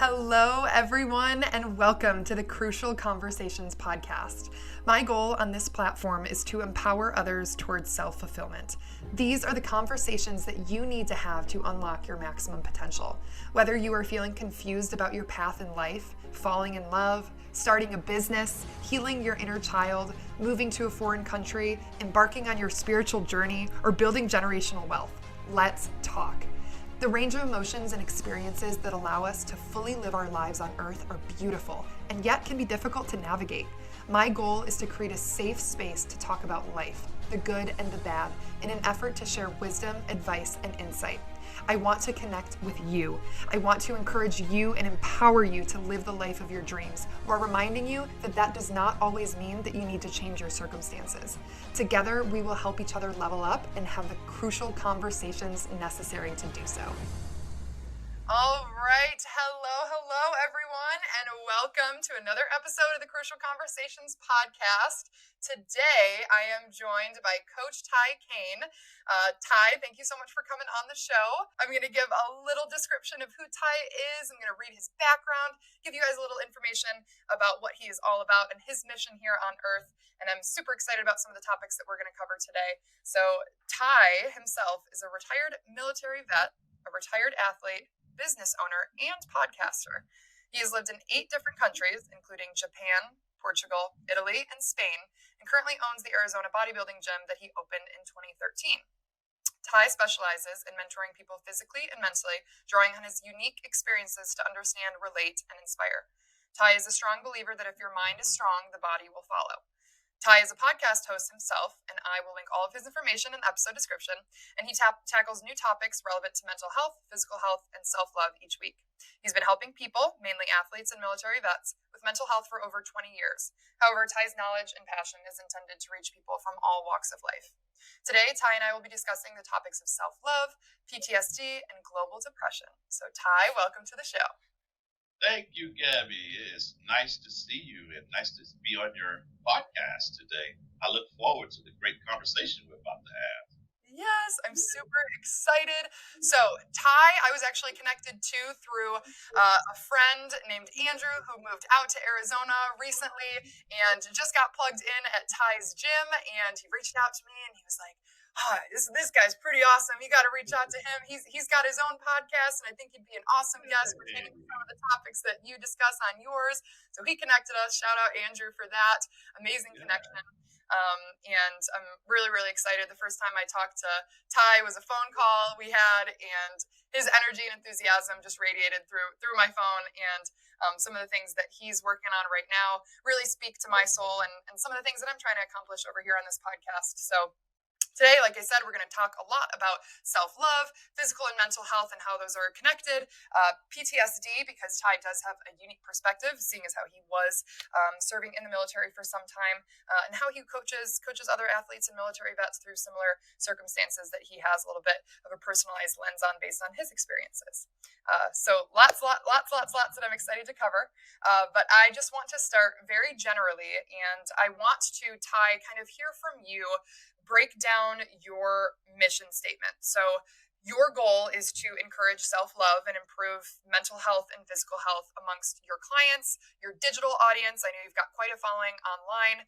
Hello, everyone, and welcome to the Crucial Conversations podcast. My goal on this platform is to empower others towards self-fulfillment. These are the conversations that you need to have to unlock your maximum potential. Whether you are feeling confused about your path in life, falling in love, starting a business, healing your inner child, moving to a foreign country, embarking on your spiritual journey, or building generational wealth, let's talk. The range of emotions and experiences that allow us to fully live our lives on Earth are beautiful and yet can be difficult to navigate. My goal is to create a safe space to talk about life, the good and the bad, in an effort to share wisdom, advice, and insight. I want to connect with you. I want to encourage you and empower you to live the life of your dreams, while reminding you that that does not always mean that you need to change your circumstances. Together, we will help each other level up and have the crucial conversations necessary to do so. All right. Hello, everyone, and welcome to another episode of the Crucial Conversations podcast. Today, I am joined by Coach Ty Kane. Ty, thank you so much for coming on the show. I'm going to give a little description of who Ty is. I'm going to read his background, give you guys a little information about what he is all about and his mission here on Earth. And I'm super excited about some of the topics that we're going to cover today. So Ty himself is a retired military vet, a retired athlete, business owner, and podcaster. He has lived in 8 different countries, including Japan, Portugal, Italy, and Spain, and currently owns the Arizona Bodybuilding Gym that he opened in 2013. Ty specializes in mentoring people physically and mentally, drawing on his unique experiences to understand, relate, and inspire. Ty is a strong believer that if your mind is strong, the body will follow. Ty is a podcast host himself, and I will link all of his information in the episode description, and he tackles new topics relevant to mental health, physical health, and self-love each week. He's been helping people, mainly athletes and military vets, with mental health for over 20 years. However, Ty's knowledge and passion is intended to reach people from all walks of life. Today, Ty and I will be discussing the topics of self-love, PTSD, and global depression. So, Ty, welcome to the show. Thank you, Gabby. It's nice to see you and nice to be on your podcast today. I look forward to the great conversation we're about to have. Yes, I'm super excited. So, Ty, I was actually connected to through a friend named Andrew who moved out to Arizona recently and just got plugged in at Ty's gym. And he reached out to me and he was like, this guy's pretty awesome. You got to reach out to him. He's got his own podcast, and I think he'd be an awesome guest pertaining to some of the topics that you discuss on yours. So he connected us. Shout out Andrew for that amazing connection. And I'm really, really excited. The first time I talked to Ty was a phone call we had, and his energy and enthusiasm just radiated through my phone. And some of the things that he's working on right now really speak to my soul and some of the things that I'm trying to accomplish over here on this podcast. So today, like I said, we're going to talk a lot about self-love, physical and mental health, and how those are connected. PTSD, because Ty does have a unique perspective, seeing as how he was serving in the military for some time, and how he coaches other athletes and military vets through similar circumstances that he has a little bit of a personalized lens on based on his experiences. So lots that I'm excited to cover. But I just want to start very generally, and I want to, Ty, kind of hear from you, break down your mission statement. So your goal is to encourage self-love and improve mental health and physical health amongst your clients, your digital audience. I know you've got quite a following online,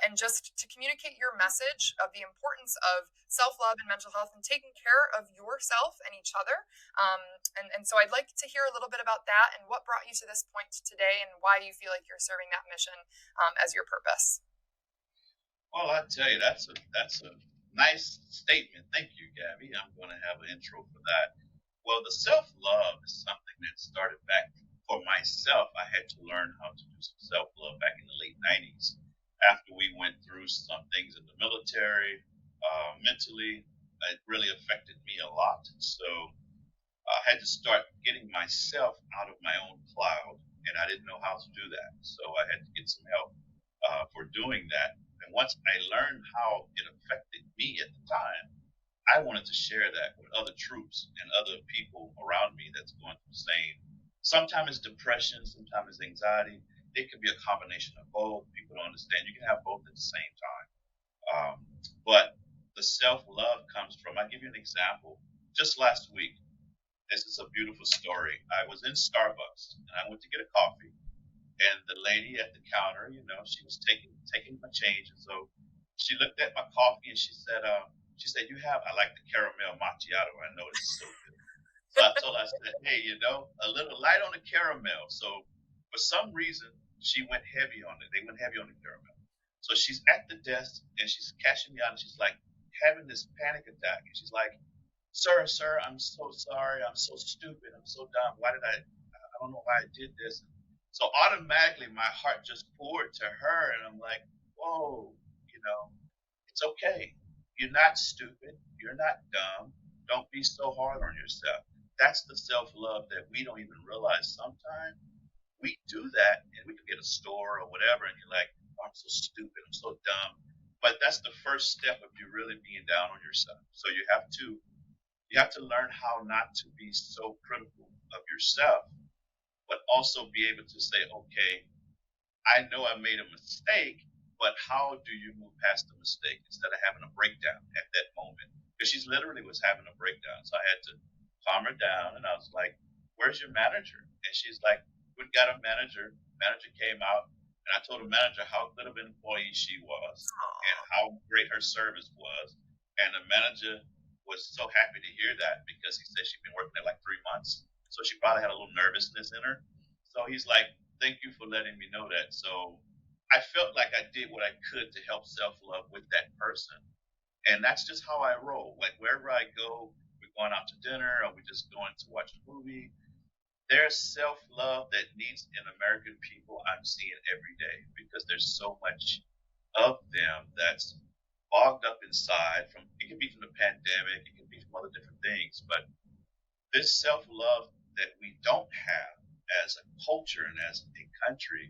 and just to communicate your message of the importance of self-love and mental health and taking care of yourself and each other. And so I'd like to hear a little bit about that and what brought you to this point today and why you feel like you're serving that mission as your purpose. Well, I tell you, that's a nice statement. Thank you, Gabby. I'm going to have an intro for that. Well, the self-love is something that started back for myself. I had to learn how to do some self-love back in the late 90s after we went through some things in the military. Mentally, it really affected me a lot. So I had to start getting myself out of my own cloud, and I didn't know how to do that. So I had to get some help for doing that. And once I learned how it affected me at the time, I wanted to share that with other troops and other people around me that's going through the same. Sometimes it's depression, sometimes it's anxiety. It could be a combination of both. People don't understand. You can have both at the same time. But the self-love comes from, I'll give you an example. Just last week, This is a beautiful story. I was in Starbucks and I went to get a coffee, and the lady at the counter, she was taking my change, and so she looked at my coffee and she said, "You have I like the caramel macchiato. I know this is so good." So I told her, I said, "Hey, a little light on the caramel." So for some reason, she went heavy on it. They went heavy on the caramel. So she's at the desk and she's cashing me out, and she's like having this panic attack, and she's like, sir, I'm so sorry. I'm so stupid. I'm so dumb. I don't know why I did this." So automatically my heart just poured to her, and I'm like, whoa, you know, it's okay. You're not stupid. You're not dumb. Don't be so hard on yourself. That's the self love that we don't even realize sometimes. We do that, and we can get a store or whatever, and you're like, oh, I'm so stupid. I'm so dumb. But that's the first step of you really being down on yourself. So you have to learn how not to be so critical of yourself, but also be able to say, okay, I know I made a mistake, but how do you move past the mistake instead of having a breakdown at that moment? Because she's literally was having a breakdown. So I had to calm her down, and I was like, "Where's your manager?" And she's like, "We got a manager." Manager came out, and I told the manager how good of an employee she was and how great her service was. And the manager was so happy to hear that because he said she'd been working there like 3 months. So she probably had a little nervousness in her. So he's like, "Thank you for letting me know that." So I felt like I did what I could to help self love with that person. And that's just how I roll. Like wherever I go, we're going out to dinner or we're just going to watch a movie. There's self love that needs in American people I'm seeing every day because there's so much of them that's bogged up inside from it can be from the pandemic, it can be from other different things, but this self love that we don't have as a culture and as a country,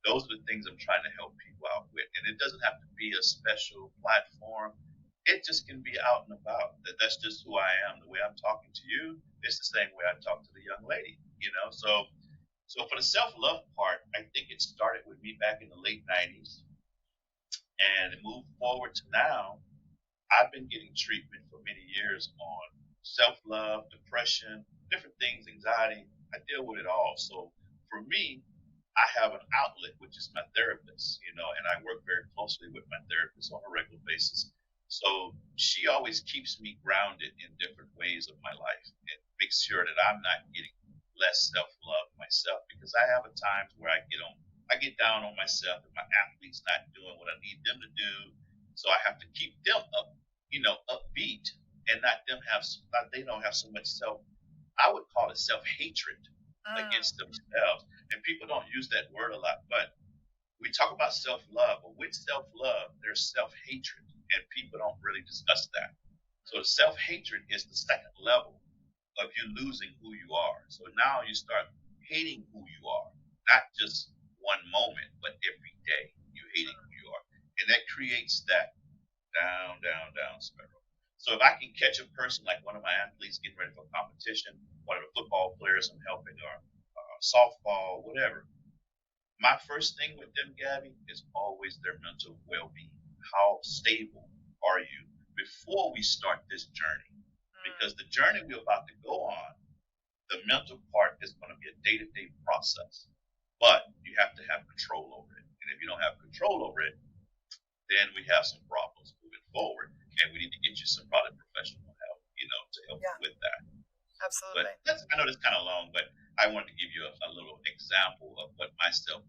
those are the things I'm trying to help people out with. And it doesn't have to be a special platform. It just can be out and about. That's just who I am. The way I'm talking to you, it's the same way I talk to the young lady. So for the self love part, I think it started with me back in the late '90s, and it moved forward to now. I've been getting treatment for many years on self love, depression, different things, anxiety. I deal with it all. So for me, I have an outlet, which is my therapist, and I work very closely with my therapist on a regular basis. So she always keeps me grounded in different ways of my life and makes sure that I'm not getting less self love myself because I have a times where I get down on myself and my athlete's not doing what I need them to do. So I have to keep them upbeat and not them have not they don't have so much I would call it self hatred Mm. against themselves. And people don't use that word a lot, but we talk about self love, but with self love, there's self hatred, and people don't really discuss that. So self hatred is the second level of you losing who you are. So now you start hating who you are, not just one moment, but every day you hating who you are. And that creates that down, down, down spiral. So if I can catch a person like one of my athletes getting ready for competition, one of the football players I'm helping, or softball, whatever, my first thing with them, Gabby, is always their mental well-being. How stable are you before we start this journey? Mm. Because the journey we're about to go on, the mental part is going to be a day-to-day process, but you have to have control over it. And if you don't have control over it, then we have some problems moving forward, and we need to get you some probably professional help, to help you Yeah, with that. But absolutely. I know that's kind of long, but I wanted to give you a little example of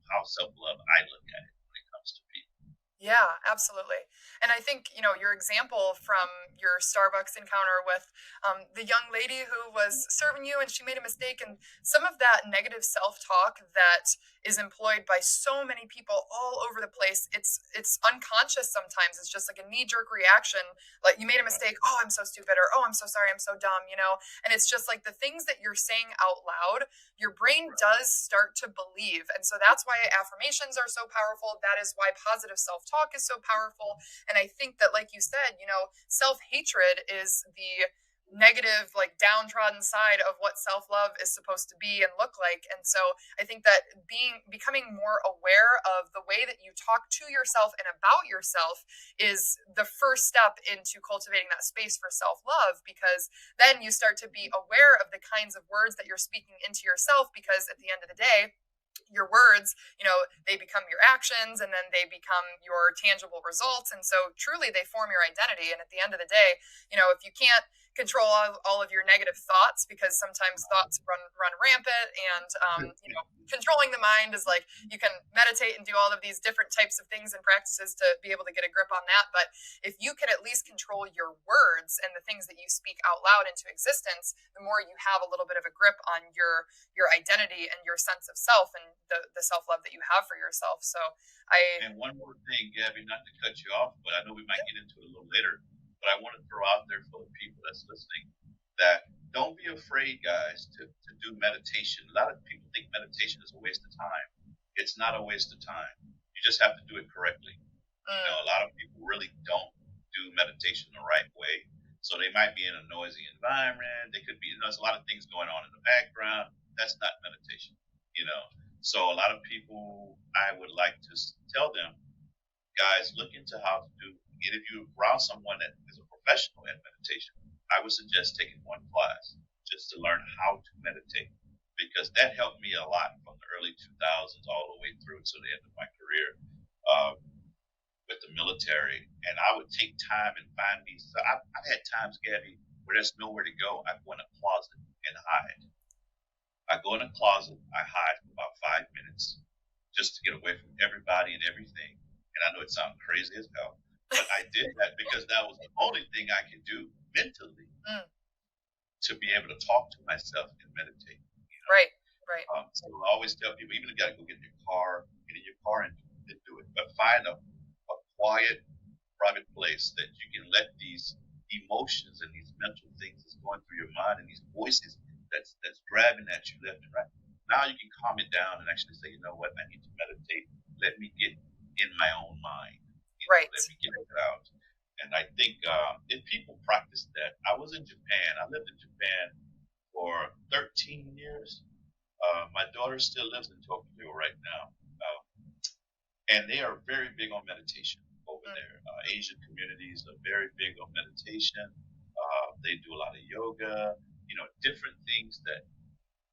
how self love I look at it when it comes to people. Yeah, absolutely. And I think, your example from your Starbucks encounter with the young lady who was serving you and she made a mistake, and some of that negative self talk that is employed by so many people all over the place, it's unconscious sometimes. It's just like a knee jerk reaction. Like you made a Right. mistake. Oh, I'm so stupid. Or, oh, I'm so sorry. I'm so dumb. And it's just like the things that you're saying out loud your brain Right. does start to believe. And so that's why affirmations are so powerful. That is why positive self talk is so powerful. And I think that, like you said, self hatred is the negative, like downtrodden side of what self-love is supposed to be and look like. And so I think that becoming more aware of the way that you talk to yourself and about yourself is the first step into cultivating that space for self-love, because then you start to be aware of the kinds of words that you're speaking into yourself, because at the end of the day, your words, they become your actions, and then they become your tangible results. And so truly they form your identity. And at the end of the day, if you can't control all of your negative thoughts, because sometimes thoughts run rampant, and controlling the mind is like, you can meditate and do all of these different types of things and practices to be able to get a grip on that. But if you can at least control your words and the things that you speak out loud into existence, the more you have a little bit of a grip on your identity and your sense of self, and the self-love that you have for yourself. So And one more thing, Gabby, not to cut you off, but I know we might get into it a little later, but I want to throw out there for the people that's listening that don't be afraid, guys, to do meditation. A lot of people think meditation is a waste of time. It's not a waste of time. You just have to do it correctly. A lot of people really don't do meditation the right way. So they might be in a noisy environment. They could be, there's a lot of things going on in the background. That's not meditation, you know. So a lot of people, I would like to tell them, guys, look into how to do. And if you're around someone that is a professional at meditation, I would suggest taking one class just to learn how to meditate, because that helped me a lot from the early 2000s all the way through to the end of my career uh, with the military. And I would take time and find these. So I've had times, Gabby, where there's nowhere to go. I go in a closet and hide. I go in a closet, I hide for about 5 minutes just to get away from everybody and everything. And I know it sounds crazy as hell, but I did that because that was the only thing I could do mentally to be able to talk to myself and meditate. Right. So I always tell people, even if you got to go get in your car and do it, but find a quiet, private place that you can let these emotions and these mental things that's going through your mind and these voices that's grabbing at you left and right. Now you can calm it down and actually say, you know what, I need to meditate. Let me get in my own mind. Right. Let me get it out. And I think if people practice that, I was in Japan. I lived in Japan for 13 years. My daughter still lives in Tokyo right now. And they are very big on meditation over there. Asian communities are very big on meditation. They do a lot of yoga, different things that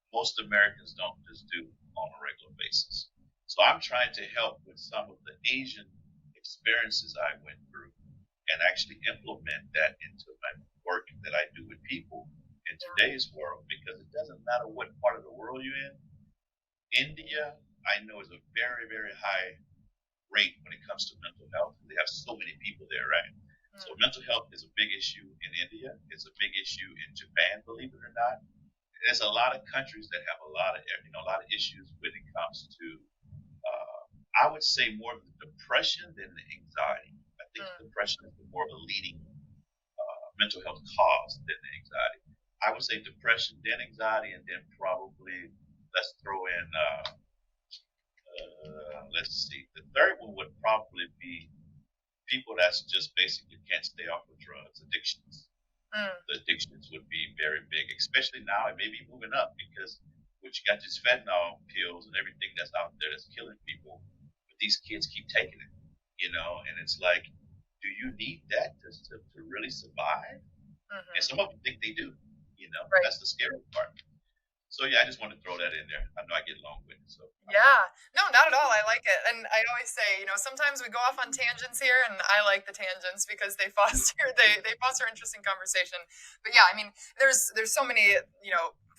most Americans don't just do on a regular basis. So I'm trying to help with some of the Asian experiences I went through and actually implement that into my work that I do with people in today's world, because it doesn't matter what part of the world you're in. India, I know, is a very, very high rate when it comes to mental health. They have so many people there, right? So mental health is a big issue in India. It's a big issue in Japan, believe it or not. There's a lot of countries that have a lot of issues when it comes to, I would say, more of the depression than the anxiety. I think depression is more of a leading mental health cause than the anxiety. I would say depression, then anxiety, and then probably let's throw in, let's see, the third one would probably be people that's just basically can't stay off of drugs, addictions. The addictions would be very big, especially now. It may be moving up because you got these fentanyl pills and everything that's out there that's killing people, but these kids keep taking it, and it's like, do you need that to really survive? And some of them think they do, Right. That's the scary part. So yeah, I just want to throw that in there. I know I get long-winded, so Yeah, no, not at all. I like it. And I always say, sometimes we go off on tangents here, and I like the tangents because they foster they foster interesting conversation. But yeah, I mean, there's so many,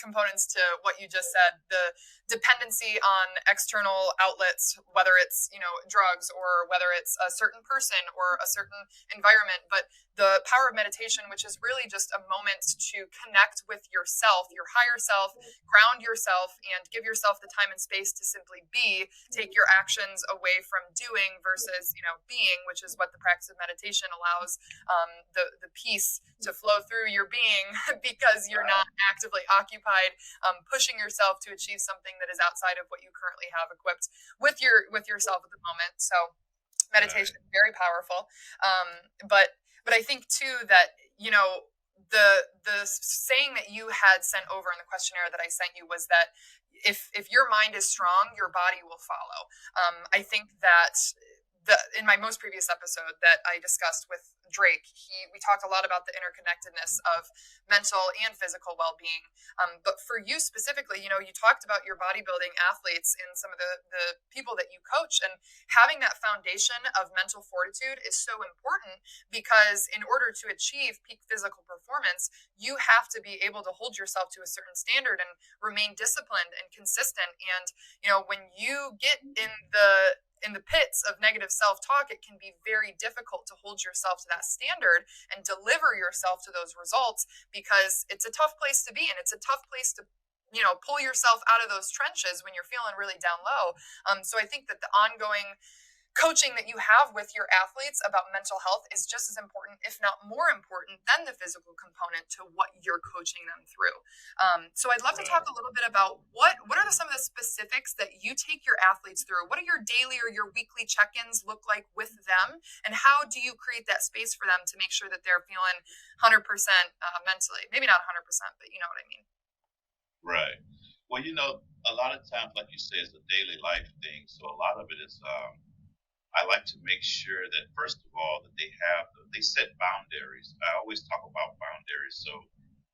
components to what you just said. The dependency on external outlets, whether it's, drugs, or whether it's a certain person or a certain environment, but the power of meditation, which is really just a moment to connect with yourself, your higher self, ground yourself, and give yourself the time and space to simply be. Take your actions away from doing versus, being, which is what the practice of meditation allows the peace to flow through your being because you're not actively occupied pushing yourself to achieve something that is outside of what you currently have equipped with yourself at the moment. So meditation is very powerful. But I think too that, the saying that you had sent over in the questionnaire that I sent you was that if your mind is strong, your body will follow. I think that in my most previous episode that I discussed with Drake, we talked a lot about the interconnectedness of mental and physical well-being. But for you specifically, you talked about your bodybuilding athletes and some of the people that you coach, and having that foundation of mental fortitude is so important because in order to achieve peak physical performance, you have to be able to hold yourself to a certain standard and remain disciplined and consistent. And when you get in the pits of negative self-talk, it can be very difficult to hold yourself to that standard and deliver yourself to those results, because it's a tough place to be, and it's a tough place to pull yourself out of those trenches when you're feeling really down low. So I think that the ongoing coaching that you have with your athletes about mental health is just as important, if not more important, than the physical component to what you're coaching them through. So I'd love to talk a little bit about what are some of the specifics that you take your athletes through. What do your daily or your weekly check-ins look like with them, and how do you create that space for them to make sure that they're feeling 100% mentally? Maybe not 100%, but you know what I mean. Right. Well, a lot of times, like you say, it's a daily life thing. So a lot of it is, I like to make sure that first of all that they set boundaries. I always talk about boundaries. So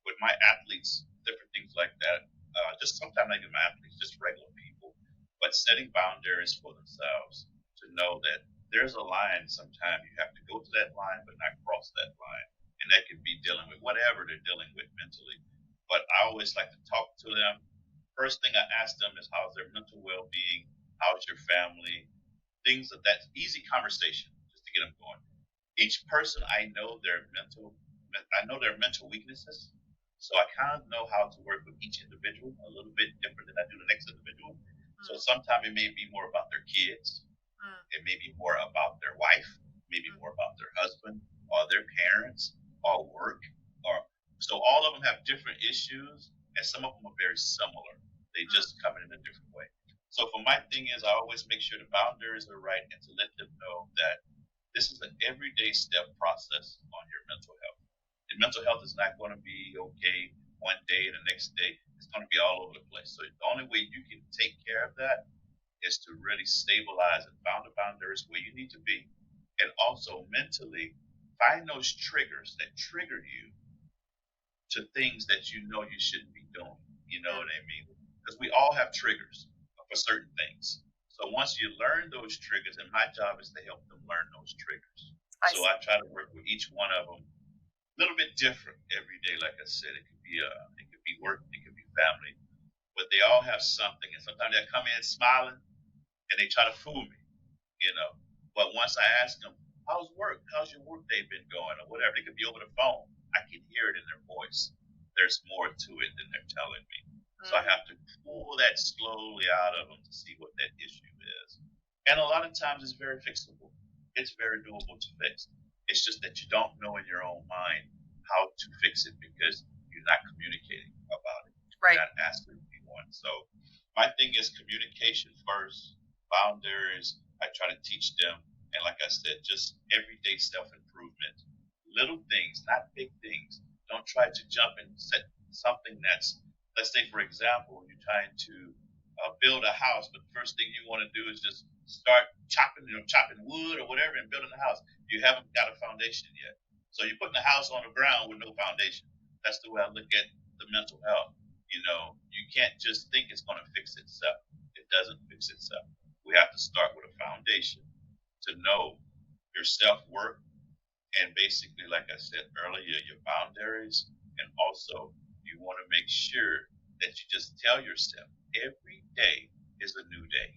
with my athletes, different things like that. Just sometimes not even my athletes, just regular people, but setting boundaries for themselves to know that there's a line. Sometimes you have to go to that line, but not cross that line, and that could be dealing with whatever they're dealing with mentally. But I always like to talk to them. First thing I ask them is how's their mental well-being, how's your family, things of that easy conversation just to get them going. Each person I know their mental weaknesses, so I kind of know how to work with each individual a little bit different than I do the next individual. So sometimes it may be more about their kids, it may be more about their wife, maybe more about their husband or their parents or work, or so all of them have different issues, and some of them are very similar. They just come in a different way. So for my thing is I always make sure the boundaries are right and to let them know that this is an everyday step process on your mental health. And mental health is not going to be okay one day and the next day. It's going to be all over the place. So the only way you can take care of that is to really stabilize and find the boundaries where you need to be. And also mentally find those triggers that trigger you to things that you know you shouldn't be doing. You know what I mean? Because we all have triggers for certain things. So once you learn those triggers, and my job is to help them learn those triggers. So I try to work with each one of them a little bit different every day. Like I said, it could be work, it could be family, but they all have something. And sometimes they come in smiling and they try to fool me, you know. But once I ask them, how's work? How's your work day been going? Or whatever. They could be over the phone. I can hear it in their voice. There's more to it than they're telling me. So I have to pull that slowly out of them to see what that issue is. And a lot of times it's very fixable. It's very doable to fix. It's just that you don't know in your own mind how to fix it because you're not communicating about it. Right. You're not asking anyone. So my thing is communication first, boundaries. I try to teach them. And like I said, just everyday self improvement. Little things, not big things. Don't try to jump and set something that's, let's say, for example, you're trying to build a house, but the first thing you want to do is just start chopping wood or whatever and building a house. You haven't got a foundation yet. So you're putting a house on the ground with no foundation. That's the way I look at the mental health. You can't just think it's going to fix itself. It doesn't fix itself. We have to start with a foundation to know your self-worth and basically, like I said earlier, your boundaries. And also, you want to make sure that you just tell yourself every day is a new day.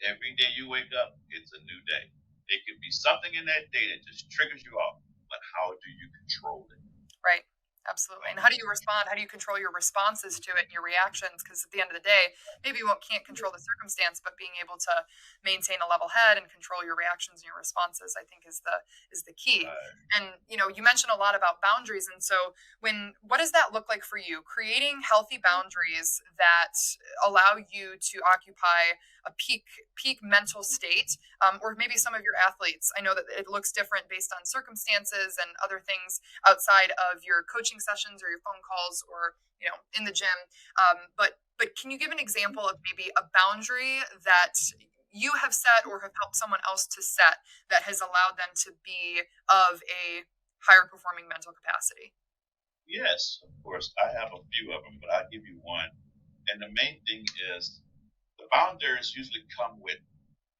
Every day you wake up, it's a new day. It could be something in that day that just triggers you off, but how do you control it? Right. Absolutely. And how do you respond? How do you control your responses to it and your reactions? Because at the end of the day, maybe you can't control the circumstance, but being able to maintain a level head and control your reactions and your responses, I think is the key. Right. And you mentioned a lot about boundaries. And so what does that look like for you? Creating healthy boundaries that allow you to occupy a peak mental state, or maybe some of your athletes. I know that it looks different based on circumstances and other things outside of your coaching sessions or your phone calls or in the gym. But can you give an example of maybe a boundary that you have set or have helped someone else to set that has allowed them to be of a higher performing mental capacity? Yes, of course. I have a few of them, but I'll give you one. And the main thing is the boundaries usually come with,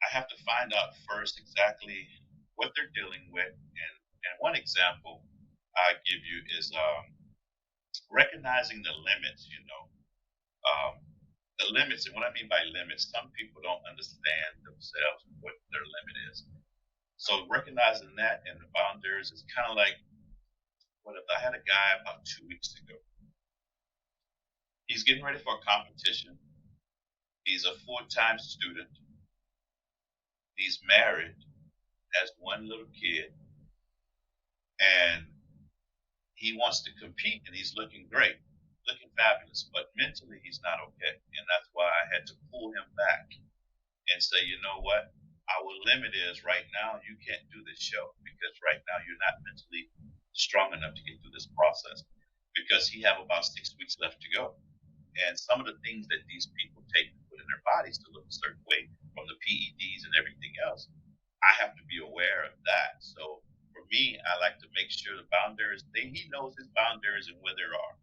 I have to find out first exactly what they're dealing with. And one example I give you is recognizing the limits, the limits. And what I mean by limits, some people don't understand themselves what their limit is. So recognizing that and the boundaries is kind of like, what if I had a guy about 2 weeks ago? He's getting ready for a competition. He's a full-time student. He's married, has one little kid, and he wants to compete, and he's looking great, looking fabulous. But mentally, he's not okay, and that's why I had to pull him back and say, you know what? Our limit is right now. You can't do this show because right now you're not mentally strong enough to get through this process. Because he have about 6 weeks left to go. And some of the things that these people take and put in their bodies to look a certain way, from the PEDs and everything else, I have to be aware of that. So for me, I like to make sure the boundaries, he knows his boundaries and where they are.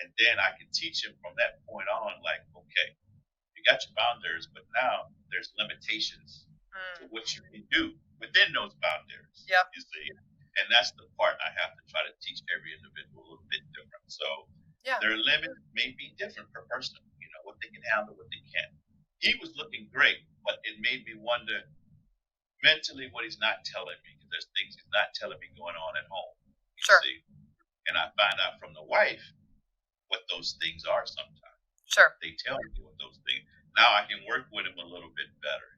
And then I can teach him from that point on, like, okay, you got your boundaries, but now there's limitations to what you can do within those boundaries. Yep. You see? And that's the part I have to try to teach every individual a little bit different. So Yeah. their limits may be different per person, what they can handle, what they can't. He was looking great, but it made me wonder mentally what he's not telling me, because there's things he's not telling me going on at home. Sure. See? And I find out from the wife what those things are sometimes. Sure. They tell me what those things. Now I can work with him a little bit better,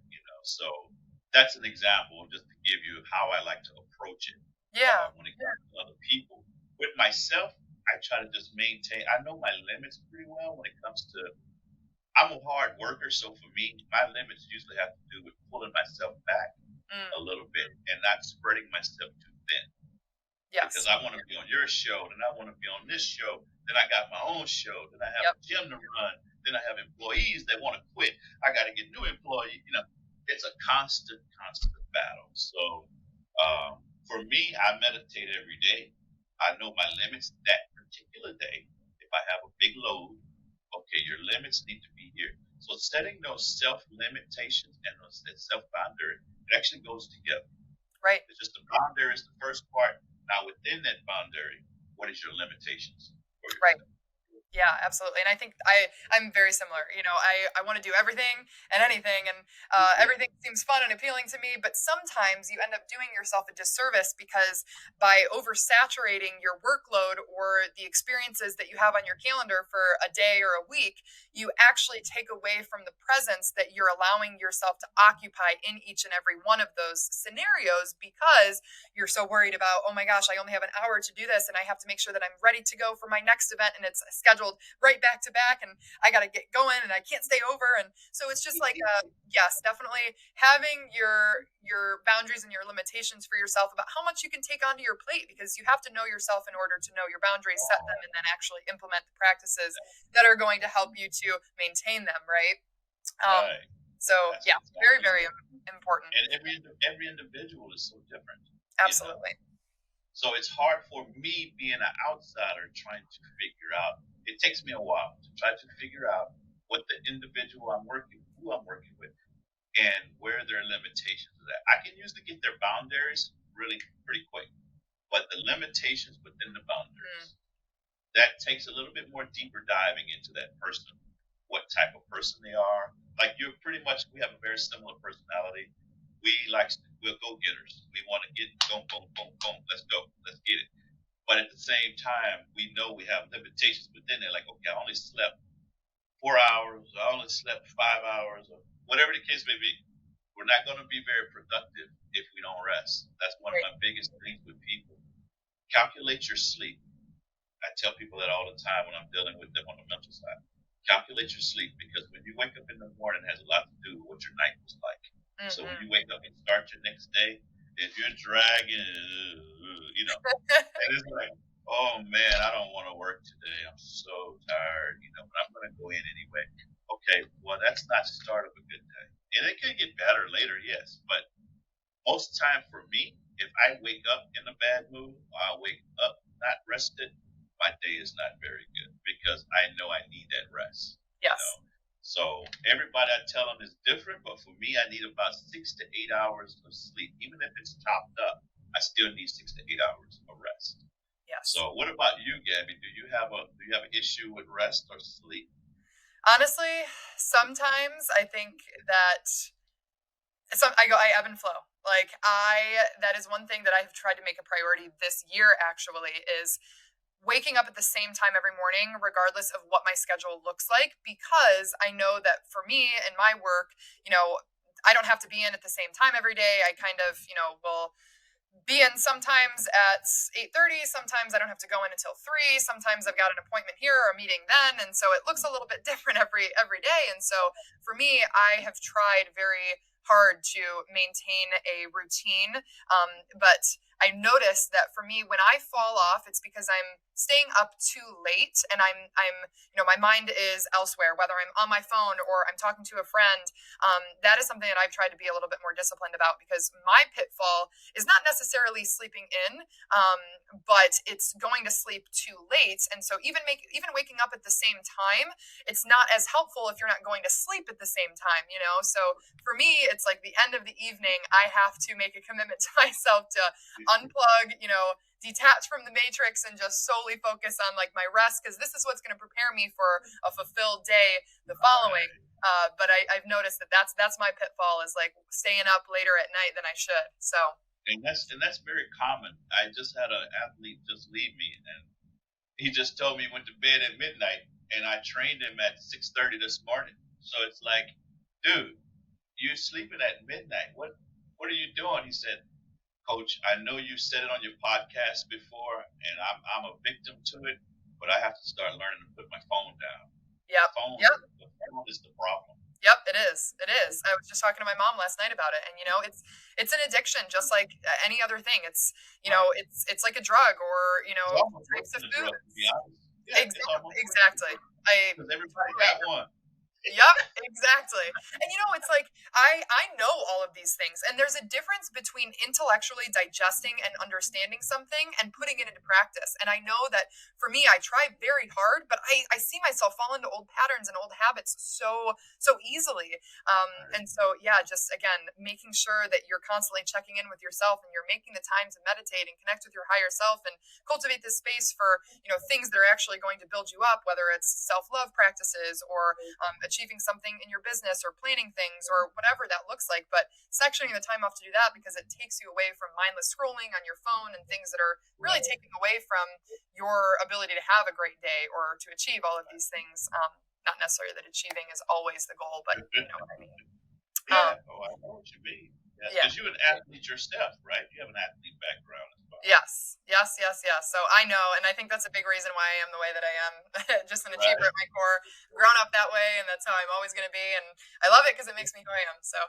So that's an example just to give you how I like to approach it. Yeah. When it comes to other people. With myself, I try to just maintain. I know my limits pretty well when it comes to. I'm a hard worker, so for me, my limits usually have to do with pulling myself back a little bit and not spreading myself too thin. Yes. Because I want to be on your show, then I want to be on this show, then I got my own show, then I have a gym to run, then I have employees that want to quit. I got to get new employees. It's a constant battle. So for me, I meditate every day. I know my limits that particular day. If I have a big load, okay, your limits need to be here. So setting those self limitations and that self boundary, it actually goes together. Right. It's just the boundary is the first part. Now within that boundary, what is your limitations? Right. Yeah, absolutely. And I think I'm very similar. I want to do everything and anything, and everything seems fun and appealing to me. But sometimes you end up doing yourself a disservice because by oversaturating your workload or the experiences that you have on your calendar for a day or a week, you actually take away from the presence that you're allowing yourself to occupy in each and every one of those scenarios, because you're so worried about, oh my gosh, I only have an hour to do this, and I have to make sure that I'm ready to go for my next event, and it's scheduled right back to back, and I got to get going, and I can't stay over. And so it's just like, yes, definitely having your boundaries and your limitations for yourself about how much you can take onto your plate, because you have to know yourself in order to know your boundaries, set them, and then actually implement the practices that are going to help you to maintain them. Right. Right. So yeah, exactly. Very, very important. And every individual is so different. Absolutely. So it's hard for me, being an outsider, trying to figure out. It takes me a while to try to figure out what the individual who I'm working with, and where their limitations are at. I can usually get their boundaries really pretty quick, but the limitations within the boundaries, that takes a little bit more deeper diving into that person, what type of person they are. Like we have a very similar personality. We're go-getters. We want to get boom, boom, boom, boom. Let's go. Let's get it. But at the same time, we know we have limitations. But then they're like, okay, I only slept 4 hours, I only slept 5 hours, or whatever the case may be. We're not going to be very productive if we don't rest. That's one of Right. my biggest things with people. Calculate your sleep. I tell people that all the time when I'm dealing with them on the mental side. Calculate your sleep, because when you wake up in the morning, it has a lot to do with what your night was like. So when Mm-hmm. you wake up and start your next day, if you're dragging, and it's like, oh man, I don't want to work today. I'm so tired, but I'm going to go in anyway. Okay, well, that's not the start of a good day. And it could get better later, yes, but most of the time for me, if I wake up in a bad mood, or I wake up not rested, my day is not very good, because I know I need that rest. You know, Yes. so everybody I tell them is different, but for me, I need about 6 to 8 hours of sleep. Even if it's topped up, I still need 6 to 8 hours of rest. Yes. So, what about you, Gabby? Do you have an issue with rest or sleep? Honestly, sometimes I think that I ebb and flow. Like that is one thing that I have tried to make a priority this year actually is waking up at the same time every morning, regardless of what my schedule looks like, because I know that for me and my work, I don't have to be in at the same time every day. I kind of, will be in sometimes at 8:30, sometimes I don't have to go in until 3, sometimes I've got an appointment here or a meeting then, and so it looks a little bit different every day. And so for me, I have tried very hard to maintain a routine, but I noticed that for me, when I fall off, it's because I'm staying up too late, and my mind is elsewhere, whether I'm on my phone or I'm talking to a friend. That is something that I've tried to be a little bit more disciplined about, because my pitfall is not necessarily sleeping in, but it's going to sleep too late. And so even waking up at the same time, it's not as helpful if you're not going to sleep at the same time. So for me, it's like the end of the evening, I have to make a commitment to myself to unplug, detach from the matrix and just solely focus on like my rest, because this is what's going to prepare me for a fulfilled day the following. Right. But I've noticed that that's my pitfall, is like staying up later at night than I should. So And that's very common. I just had an athlete just leave me, and he just told me he went to bed at midnight, and I trained him at 6:30 this morning. So it's like, dude, you sleeping at midnight? What are you doing? He said, Coach, I know you said it on your podcast before, and I'm a victim to it, but I have to start learning to put my phone down. The yep, phone, yep. the phone is the problem. Yep, it is. It is. I was just talking to my mom last night about it, and it's an addiction, just like any other thing. It's Right. it's like a drug, or It's almost worse types of than a drug, to be foods. honest. Yeah, it's Exactly. almost worse than a Exactly. drug, I because everybody right. got one. Yep, exactly. And it's like I know all of these things, and there's a difference between intellectually digesting and understanding something and putting it into practice. And I know that for me, I try very hard, but I see myself fall into old patterns and old habits so easily. Right. And so yeah, just again, making sure that you're constantly checking in with yourself, and you're making the time to meditate and connect with your higher self and cultivate this space for things that are actually going to build you up, whether it's self-love practices or achieving something in your business or planning things or whatever that looks like. But sectioning the time off to do that, because it takes you away from mindless scrolling on your phone and things that are really Right. taking away from your ability to have a great day or to achieve all of these things. Not necessarily that achieving is always the goal, but you know what I mean. Um, Yeah. Oh, I know what you mean. Yeah, yeah. because you're an athlete yourself, right? You have an athlete background as well. Yes, yes, yes, yes. So I know, and I think that's a big reason why I am the way that I am. Just an achiever Right. at my core, grown up that way, and that's how I'm always going to be. And I love it because it makes me who I am. So,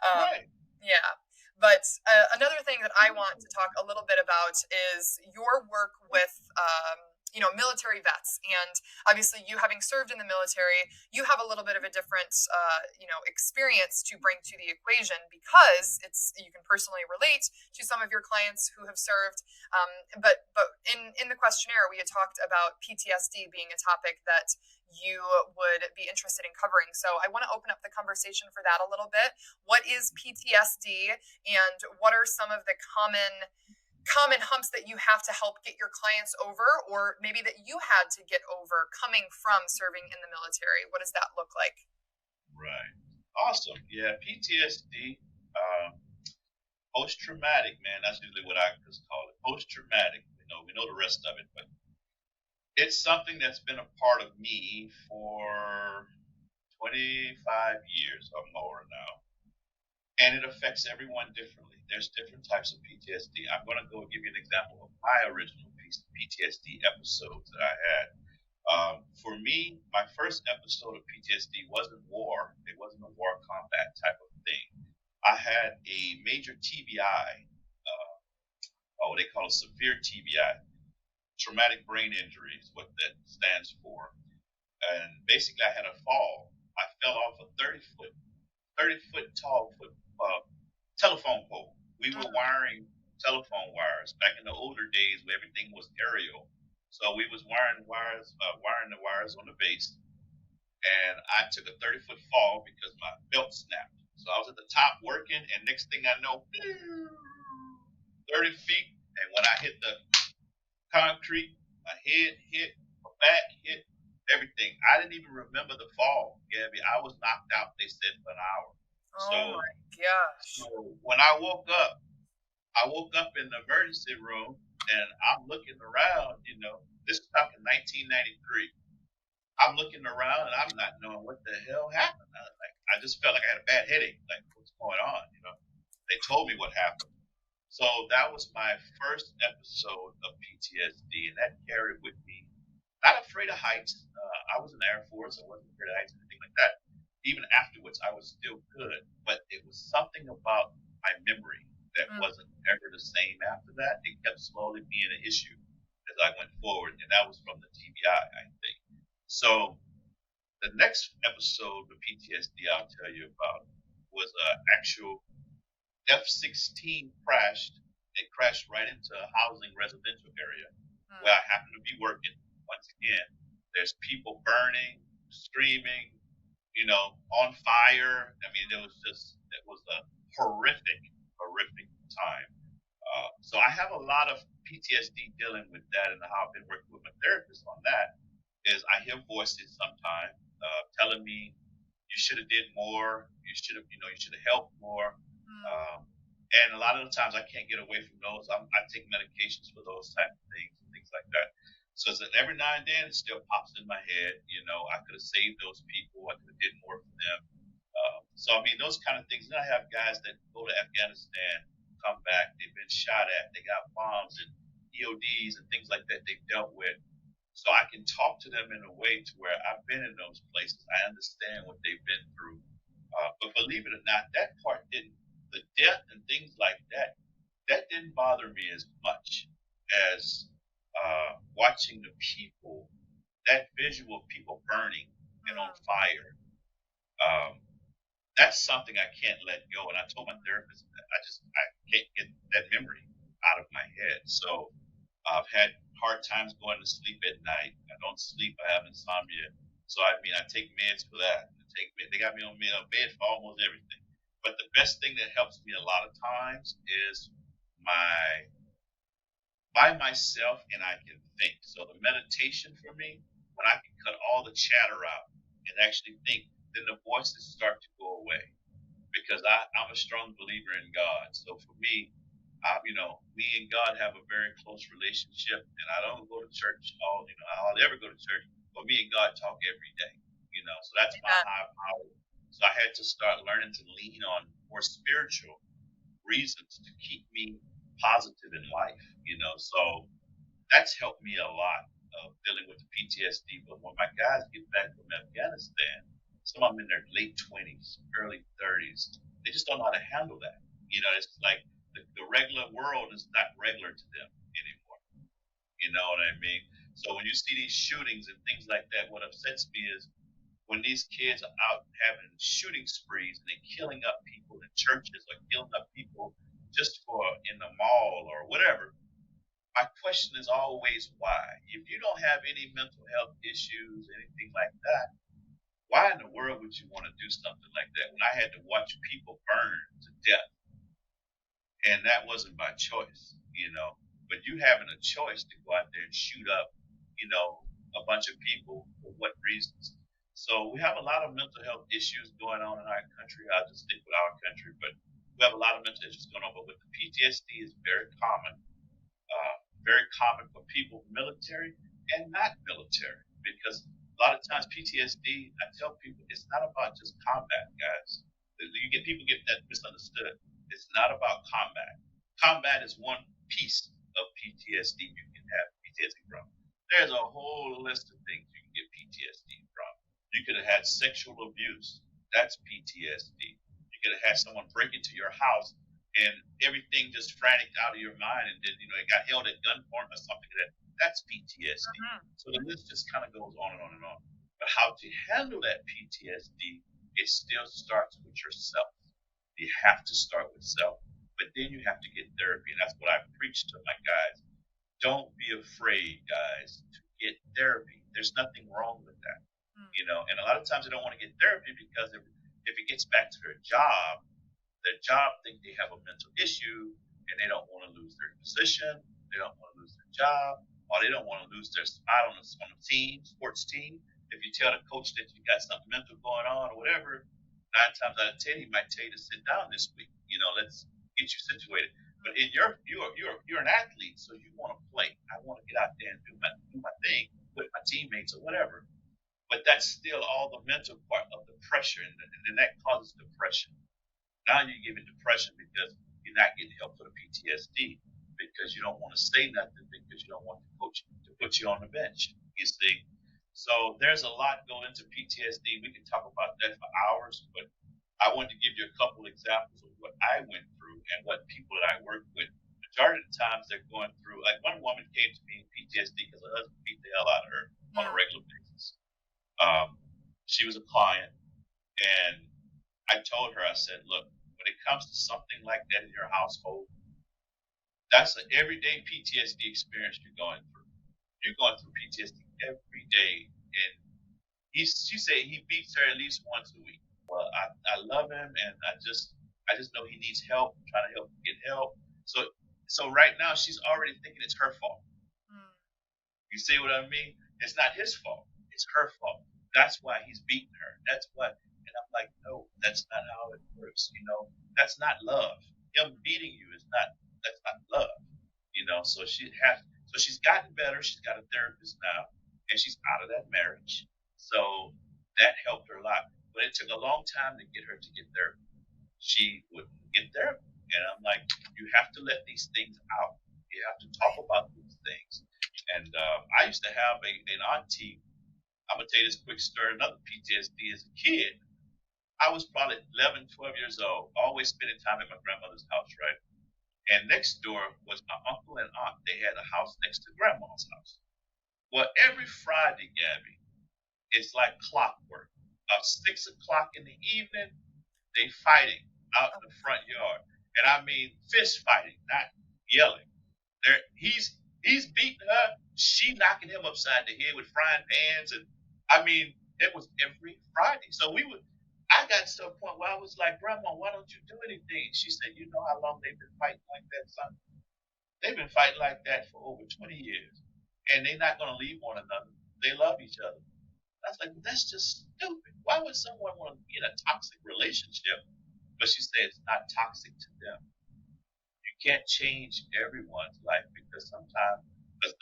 um, Right. yeah. But another thing that I want to talk a little bit about is your work with, military vets. And obviously, you having served in the military, you have a little bit of a different, experience to bring to the equation, because you can personally relate to some of your clients who have served. But in the questionnaire, we had talked about PTSD being a topic that you would be interested in covering. So I want to open up the conversation for that a little bit. What is PTSD, and what are some of the common humps that you have to help get your clients over, or maybe that you had to get over coming from serving in the military? What does that look like? Right. Awesome. Yeah. PTSD, post traumatic, man. That's usually what I just call it. Post traumatic. We know the rest of it, but it's something that's been a part of me for 25 years or more now, and it affects everyone differently. There's different types of PTSD. I'm going to go give you an example of my original PTSD episodes that I had. For me, my first episode of PTSD wasn't war. It wasn't a war combat type of thing. I had a major TBI, or what they call a severe TBI, traumatic brain injury is what that stands for. And basically, I had a fall. I fell off a 30 foot tall telephone pole. We were wiring telephone wires back in the older days where everything was aerial. So we was wiring the wires on the base, and I took a 30-foot fall because my belt snapped. So I was at the top working, and next thing I know, 30 feet, and when I hit the concrete, my head hit, my back hit, everything. I didn't even remember the fall, Gabby. I was knocked out, they said, for an hour. Oh my gosh. So when I woke up in the emergency room and I'm looking around, this is back in 1993. I'm looking around and I'm not knowing what the hell happened. I just felt like I had a bad headache. Like, what's going on? They told me what happened. So that was my first episode of PTSD, and that carried with me. Not afraid of heights. I was in the Air Force. I wasn't afraid of heights or anything like that. Even afterwards, I was still good. But it was something about my memory that wasn't ever the same after that. It kept slowly being an issue as I went forward, and that was from the TBI, I think. So the next episode of PTSD I'll tell you about was an actual F-16 crashed. It crashed right into a housing residential area where I happened to be working. Once again, there's people burning, screaming, on fire. I mean, it was a horrific time. So I have a lot of PTSD dealing with that, and how I've been working with my therapist on that is I hear voices sometimes telling me you should have did more, you should have helped more. And a lot of the times I can't get away from those. I take medications for those type of things like that. So that every now and then it still pops in my head. I could have saved those people. I could have did more for them. So I mean, those kind of things. Then I have guys that go to Afghanistan, come back. They've been shot at. They got bombs and EODs and things like that they've dealt with. So I can talk to them in a way to where I've been in those places. I understand what they've been through. But believe it or not, that part didn't. The death and things like that, that didn't bother me as much as watching the people, that visual of people burning and on fire. That's something I can't let go. And I told my therapist that I can't get that memory out of my head. So I've had hard times going to sleep at night. I don't sleep. I have insomnia. So I mean, I take meds for that. They got me on bed for almost everything. But the best thing that helps me a lot of times is my by myself and I can think. So the meditation for me, when I can cut all the chatter out and actually think, then the voices start to go away. Because I'm a strong believer in God. So for me, me and God have a very close relationship, and I don't go to church I hardly ever go to church, but me and God talk every day. So that's my high power. So I had to start learning to lean on more spiritual reasons to keep me positive in life. So that's helped me a lot of dealing with the PTSD. But when my guys get back from Afghanistan, some of them in their late 20s, early 30s, they just don't know how to handle that. It's like the regular world is not regular to them anymore. You know what I mean? So when you see these shootings and things like that, what upsets me is when these kids are out having shooting sprees and they're killing up people in churches or killing up people just for in the mall or whatever. My question is always why? If you don't have any mental health issues, anything like that, why in the world would you want to do something like that when I had to watch people burn to death? And that wasn't by choice. But you having a choice to go out there and shoot up, a bunch of people for what reasons? So we have a lot of mental health issues going on in our country. I'll just stick with our country, but we have a lot of mental issues going on. But with the PTSD, it's very common, very common for people military and not military, because a lot of times PTSD, I tell people, it's not about just combat, guys. People get that misunderstood. It's not about combat. Combat is one piece of PTSD you can have PTSD from. There's a whole list of things you can get PTSD from. You could have had sexual abuse. That's PTSD. You could have had someone break into your house and everything just frantic out of your mind, and then it got held at gunpoint or something like that. That's PTSD. So the list just kind of goes on and on and on. But how to handle that PTSD, it still starts with yourself. You have to start with self, but then you have to get therapy, and that's what I preach to my guys. Don't be afraid, guys, to get therapy. There's nothing wrong with that, And a lot of times they don't want to get therapy because if it gets back to their job think they have a mental issue, and they don't want to lose their position, they don't want to lose their job, or they don't want to lose their spot on a team, sports team. If you tell the coach that you got something mental going on or whatever, 9 times out of 10 he might tell you to sit down this week. Let's get you situated. But you're an athlete, so you want to play. I want to get out there and do my thing with my teammates or whatever. But that's still all the mental part of the pressure, and then that causes depression. Now you're giving depression because you're not getting help for the PTSD, because you don't want to say nothing, because you don't want the coach to put you on the bench. You see? So there's a lot going into PTSD. We can talk about that for hours, but I wanted to give you a couple examples of what I went through and what people that I work with. Majority of the times they're going through, like one woman came to me in PTSD because her husband beat the hell out of her on a regular basis. She was a client, and I told her, I said, look, when it comes to something like that in your household, that's an everyday PTSD experience you're going through. You're going through PTSD every day. And she said he beats her at least once a week. Well, I love him, and I just know he needs help. I'm trying to help him get help. So right now she's already thinking it's her fault. You see what I mean? It's not his fault. It's her fault. That's why he's beating her. That's what. And I'm like, no, that's not how it works. That's not love. Him beating you is not. That's not love. So she's gotten better. She's got a therapist now, and she's out of that marriage. So that helped her a lot. But it took a long time to get her to get therapy. She wouldn't get therapy. And I'm like, you have to let these things out. You have to talk about these things. And I used to have an auntie. I'm going to tell you this quick story. Another PTSD as a kid. I was probably 11, 12 years old, always spending time at my grandmother's house, right? And next door was my uncle and aunt. They had a house next to grandma's house. Well, every Friday, Gabby, it's like clockwork. About 6 o'clock in the evening, they fighting out in the front yard. And I mean fist fighting, not yelling. He's beating her, she knocking him upside the head with frying pans, and I mean it was every Friday. So I got to a point where I was like, Grandma, why don't you do anything? She said, you know how long they've been fighting like that, son? They've been fighting like that for over 20 years. And they're not going to leave one another. They love each other. I was like, well, that's just stupid. Why would someone want to be in a toxic relationship? But she said it's not toxic to them. You can't change everyone's life, because sometimes, because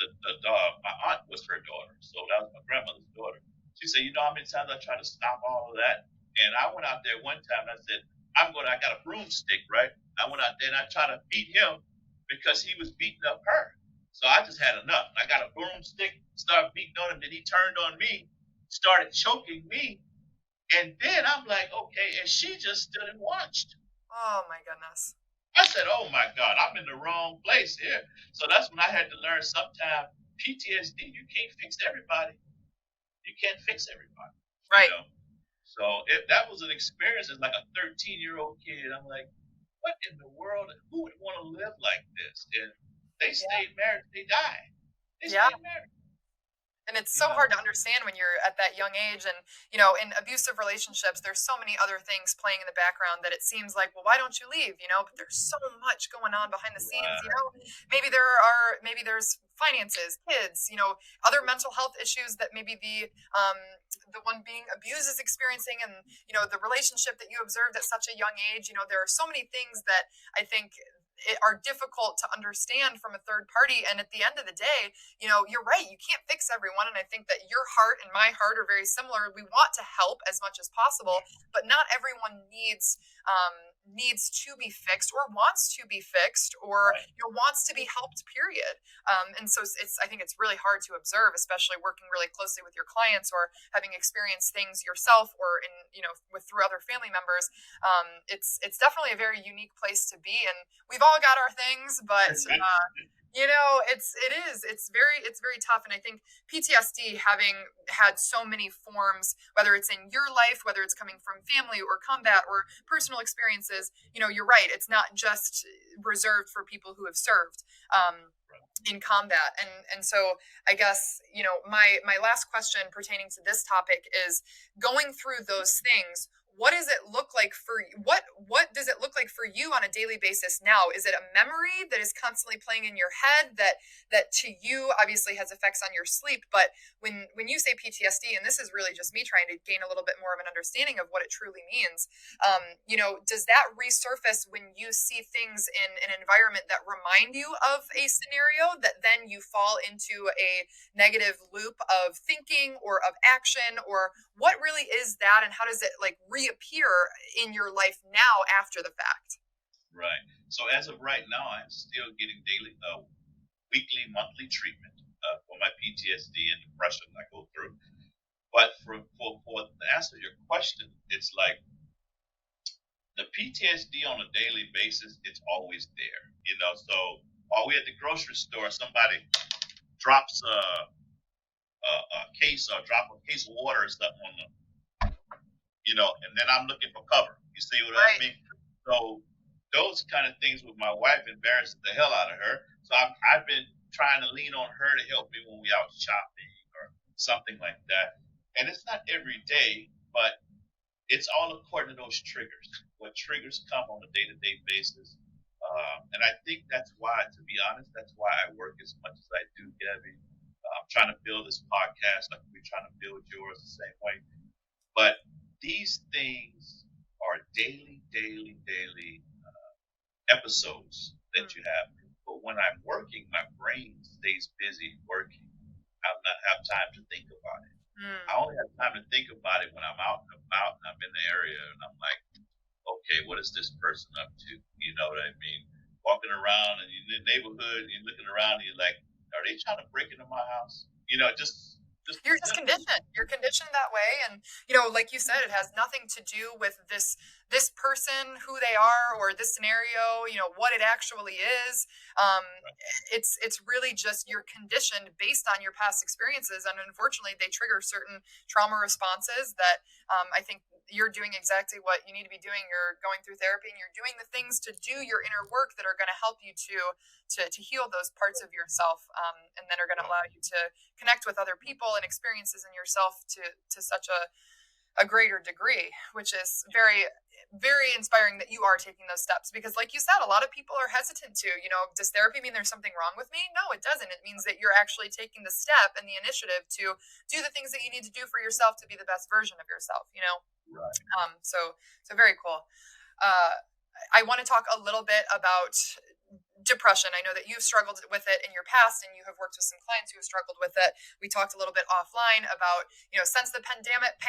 my aunt was her daughter, so that was my grandmother's daughter. She said, how many times I tried to stop all of that? And I went out there one time and I said, I got a broomstick, right? I went out there and I tried to beat him because he was beating up her. So I just had enough. I got a broomstick, started beating on him, then he turned on me, started choking me. And then I'm like, okay, and she just stood and watched. Oh my goodness. I said, oh my God, I'm in the wrong place here. So that's when I had to learn sometimes PTSD, you can't fix everybody. You can't fix everybody. Right. So that was an experience as like a 13-year-old kid. I'm like, what in the world? Who would want to live like this? And they stayed married. They died. They stayed married. And it's so hard to understand when you're at that young age. And, in abusive relationships, there's so many other things playing in the background that it seems like, well, why don't you leave? But there's so much going on behind the scenes, maybe there's finances, kids, other mental health issues that maybe the one being abused is experiencing, and, the relationship that you observed at such a young age. There are so many things that I think are difficult to understand from a third party. And at the end of the day, you're right. You can't fix everyone. And I think that your heart and my heart are very similar. We want to help as much as possible, but not everyone needs to be fixed or wants to be fixed or Right. wants to be helped, period. And so I think it's really hard to observe, especially working really closely with your clients or having experienced things yourself or through other family members. It's definitely a very unique place to be, and we've all got our things, but it's very tough. And I think PTSD, having had so many forms, whether it's in your life, whether it's coming from family or combat or personal experiences, you're right, it's not just reserved for people who have served in combat. And so I guess my last question pertaining to this topic is, going through those things, what does it look like for what does it look like for you on a daily basis now? Is it a memory that is constantly playing in your head that to you obviously has effects on your sleep? But when you say PTSD, and this is really just me trying to gain a little bit more of an understanding of what it truly means, does that resurface when you see things in an environment that remind you of a scenario that then you fall into a negative loop of thinking or of action? Or what really is that, and how does it like reappear in your life now after the fact? Right. So as of right now, I'm still getting daily, weekly, monthly treatment for my PTSD and depression I go through. But for to answer your question, it's like the PTSD on a daily basis, it's always there. So while we at the grocery store, somebody drops a case or drop a case of water or something on the, and then I'm looking for cover. You see what I Right. mean? So those kind of things with my wife embarrassed the hell out of her. So I've been trying to lean on her to help me when we out shopping or something like that. And it's not every day, but it's all according to those triggers. What triggers come on a day-to-day basis. And I think that's why, to be honest, that's why I work as much as I do, Gabby. I'm trying to build this podcast like we're trying to build yours the same way. But these things are daily episodes that you have. But when I'm working, my brain stays busy working. I do not have time to think about it. I Mm. only have time to think about it when I'm out and about and I'm in the area and I'm like, okay, what is this person up to? You know what I mean? Walking around and you're in the neighborhood and you're looking around and you're like, are they trying to break into my house? Just You're just simple. conditioned. You're conditioned that way. And, like you said, it has nothing to do with this person, who they are, or this scenario, what it actually is. Um, it's really just you're conditioned based on your past experiences. And unfortunately, they trigger certain trauma responses that I think you're doing exactly what you need to be doing. You're going through therapy and you're doing the things to do your inner work that are going to help you to heal those parts of yourself, and then are going to allow you to connect with other people and experiences in yourself to such a greater degree, which is very, very inspiring that you are taking those steps. Because like you said, a lot of people are hesitant to, does therapy mean there's something wrong with me? No, it doesn't. It means that you're actually taking the step and the initiative to do the things that you need to do for yourself to be the best version of yourself. Right. So very cool. uh I want to talk a little bit about depression. I know that you've struggled with it in your past and you have worked with some clients who have struggled with it. We talked a little bit offline about, since the pandemic,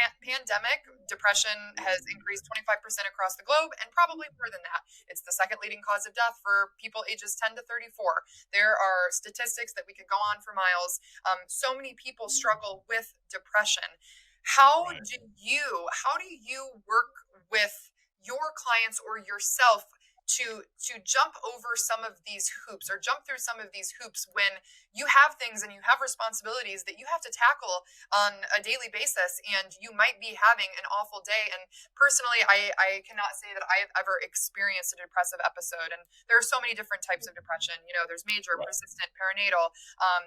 depression has increased 25% across the globe and probably more than that. It's the second leading cause of death for people ages 10 to 34. There are statistics that we could go on for miles. So many people struggle with depression. How Right. do you work with your clients or yourself to jump over some of these hoops or jump through some of these hoops when you have things and you have responsibilities that you have to tackle on a daily basis, and you might be having an awful day? And personally, I cannot say that I have ever experienced a depressive episode, and there are so many different types of depression. There's major, Right. persistent, perinatal,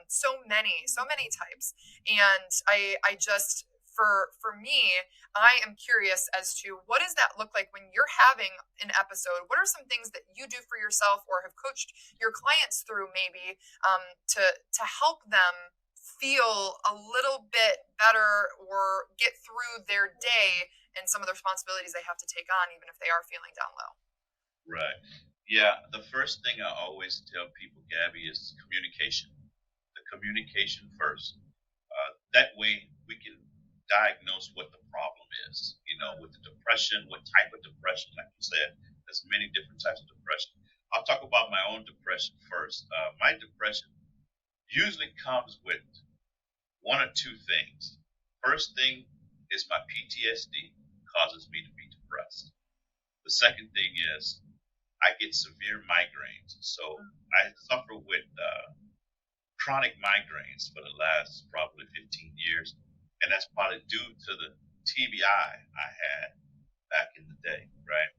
so many types. And I just, for me, I am curious as to, what does that look like when you're having an episode? What are some things that you do for yourself or have coached your clients through, maybe, to help them feel a little bit better or get through their day and some of the responsibilities they have to take on, even if they are feeling down low? Right. Yeah, the first thing I always tell people, Gabby, is communication. The communication first. That way we can diagnose what the problem is. With the depression, what type of depression, like you said, there's many different types of depression. I'll talk about my own depression first. My depression usually comes with one or two things. First thing is my PTSD causes me to be depressed. The second thing is I get severe migraines. So I suffer with chronic migraines for the last probably 15 years. And that's probably due to the TBI I had back in the day, right?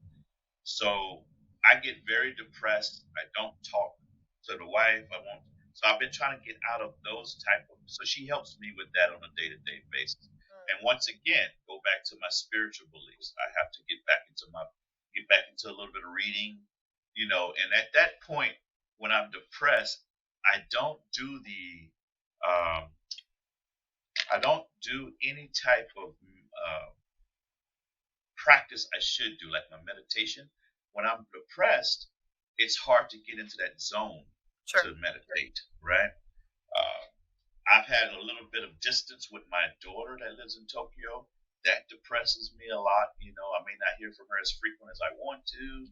So I get very depressed. I don't talk to the wife. I won't. So I've been trying to get out of those type of. So she helps me with that on a day-to-day basis. And once again, go back to my spiritual beliefs. I have to get back into a little bit of reading, And at that point, when I'm depressed, I don't do um, I don't do any type of practice I should do, like my meditation. When I'm depressed, it's hard to get into that zone Sure. to meditate, right? Uh, I've had a little bit of distance with my daughter that lives in Tokyo. That depresses me a lot. I may not hear from her as frequent as I want to,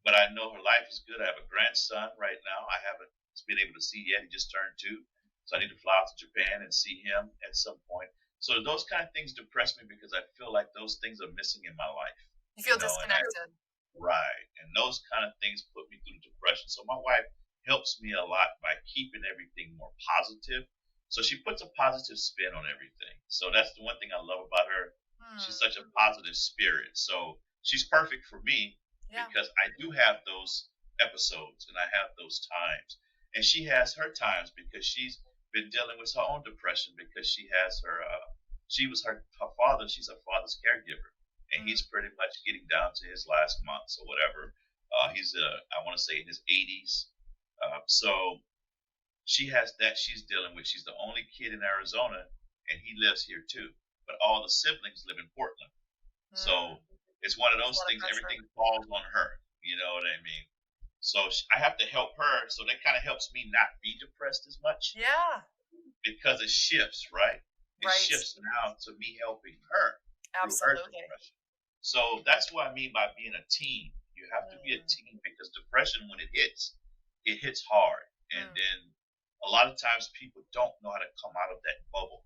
but I know her life is good. I have a grandson right now. I haven't been able to see yet. He just turned 2. So I need to fly out to Japan and see him at some point. So those kind of things depress me because I feel like those things are missing in my life. You feel disconnected. Right. And those kind of things put me through depression. So my wife helps me a lot by keeping everything more positive. So she puts a positive spin on everything. So that's the one thing I love about her. She's such a positive spirit. So she's perfect for me because I do have those episodes and I have those times. And she has her times because she's been dealing with her own depression because she was her father, she's her father's caregiver and he's pretty much getting down to his last months or whatever. He's I want to say in his 80s. So she has that she's dealing with. She's the only kid in Arizona, and he lives here too. But all the siblings live in Portland. So it's one of those things. Everything falls on her. You know what I mean? So I have to help her. So that kind of helps me not be depressed as much. Yeah. Because it shifts, right? It shifts now to me helping her. Absolutely. So that's what I mean by being a team. You have to be a team because depression, when it hits hard. And then a lot of times people don't know how to come out of that bubble.